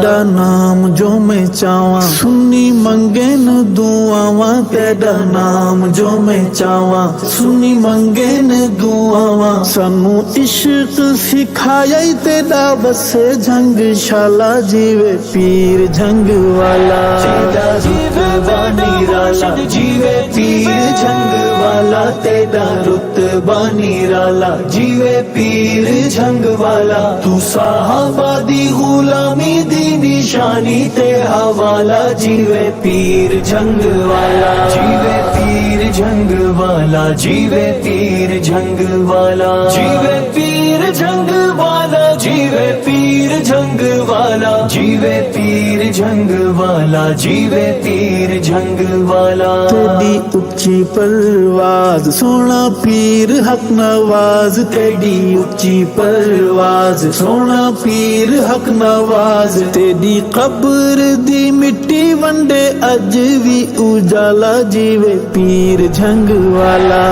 तेरा नाम जो मैं चाहवा, सुनी मंगे न दुआवा, तेरा नाम जो मैं चाहवा, सुनी मंगे न दुआवा। सानू इश्क सिखाया तेरा बसे जंगशाला, जीवे पीर जंग वाला, रुतबा निराला, जीवे पीर जंग वाला, तेरा रुतबा निराला, जीवे पीर जंग वाला। तू साहबा दी गुलामी दी निशानी ते हवाला, जीवे पीर जंग वाला, जीवे पीर जंग वाला, जीवे पीर जंग वाला, जीवे पीर जंग वाला, जीवे पीर जंग वाला, जीवे पीर जंग वाला, जीवे पीर जंग वाला। तेरी उच्ची परवाज सोना पीर हक नवाज, तेरी उच्ची परवाज सोना पीर हक नवाज। तेरी कब्र दी मिट्टी वंडे अज भी उजाला, जीवे पीर जंग वाला।